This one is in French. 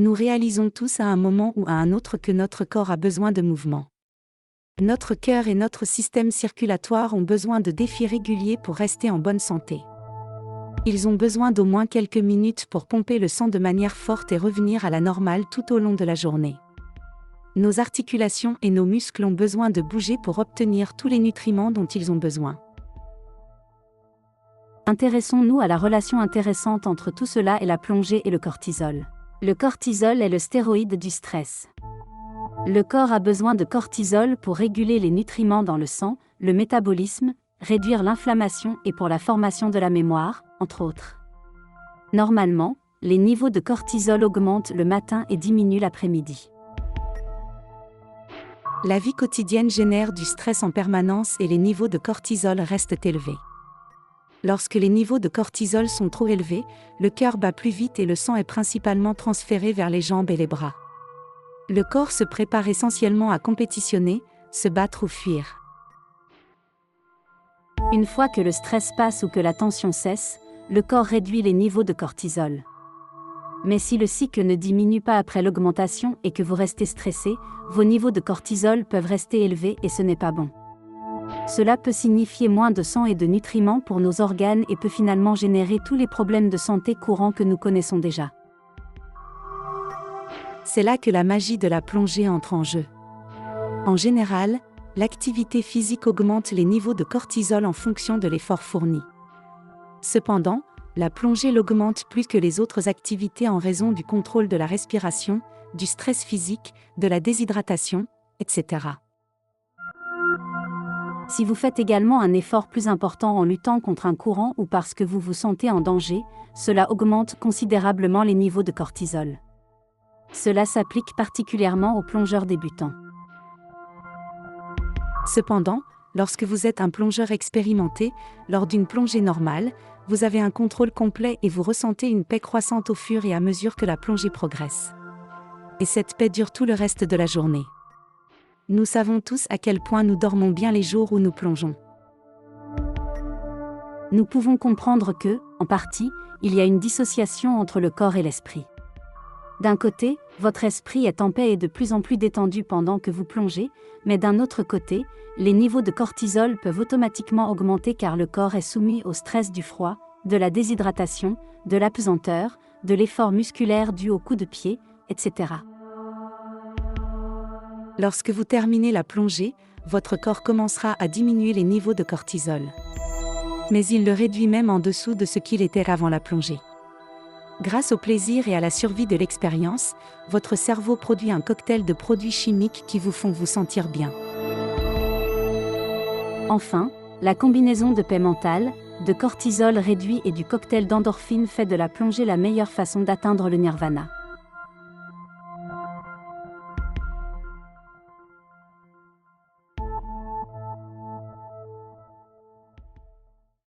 Nous réalisons tous à un moment ou à un autre que notre corps a besoin de mouvement. Notre cœur et notre système circulatoire ont besoin de défis réguliers pour rester en bonne santé. Ils ont besoin d'au moins quelques minutes pour pomper le sang de manière forte et revenir à la normale tout au long de la journée. Nos articulations et nos muscles ont besoin de bouger pour obtenir tous les nutriments dont ils ont besoin. Intéressons-nous à la relation intéressante entre tout cela et la plongée et le cortisol. Le cortisol est le stéroïde du stress. Le corps a besoin de cortisol pour réguler les nutriments dans le sang, le métabolisme, réduire l'inflammation et pour la formation de la mémoire, entre autres. Normalement, les niveaux de cortisol augmentent le matin et diminuent l'après-midi. La vie quotidienne génère du stress en permanence et les niveaux de cortisol restent élevés. Lorsque les niveaux de cortisol sont trop élevés, le cœur bat plus vite et le sang est principalement transféré vers les jambes et les bras. Le corps se prépare essentiellement à compétitionner, se battre ou fuir. Une fois que le stress passe ou que la tension cesse, le corps réduit les niveaux de cortisol. Mais si le cycle ne diminue pas après l'augmentation et que vous restez stressé, vos niveaux de cortisol peuvent rester élevés et ce n'est pas bon. Cela peut signifier moins de sang et de nutriments pour nos organes et peut finalement générer tous les problèmes de santé courants que nous connaissons déjà. C'est là que la magie de la plongée entre en jeu. En général, l'activité physique augmente les niveaux de cortisol en fonction de l'effort fourni. Cependant, la plongée l'augmente plus que les autres activités en raison du contrôle de la respiration, du stress physique, de la déshydratation, etc. Si vous faites également un effort plus important en luttant contre un courant ou parce que vous vous sentez en danger, cela augmente considérablement les niveaux de cortisol. Cela s'applique particulièrement aux plongeurs débutants. Cependant, lorsque vous êtes un plongeur expérimenté, lors d'une plongée normale, vous avez un contrôle complet et vous ressentez une paix croissante au fur et à mesure que la plongée progresse. Et cette paix dure tout le reste de la journée. Nous savons tous à quel point nous dormons bien les jours où nous plongeons. Nous pouvons comprendre que, en partie, il y a une dissociation entre le corps et l'esprit. D'un côté, votre esprit est en paix et de plus en plus détendu pendant que vous plongez, mais d'un autre côté, les niveaux de cortisol peuvent automatiquement augmenter car le corps est soumis au stress du froid, de la déshydratation, de l'apesanteur, de l'effort musculaire dû au coup de pied, etc. Lorsque vous terminez la plongée, votre corps commencera à diminuer les niveaux de cortisol. Mais il le réduit même en dessous de ce qu'il était avant la plongée. Grâce au plaisir et à la survie de l'expérience, votre cerveau produit un cocktail de produits chimiques qui vous font vous sentir bien. Enfin, la combinaison de paix mentale, de cortisol réduit et du cocktail d'endorphine fait de la plongée la meilleure façon d'atteindre le nirvana.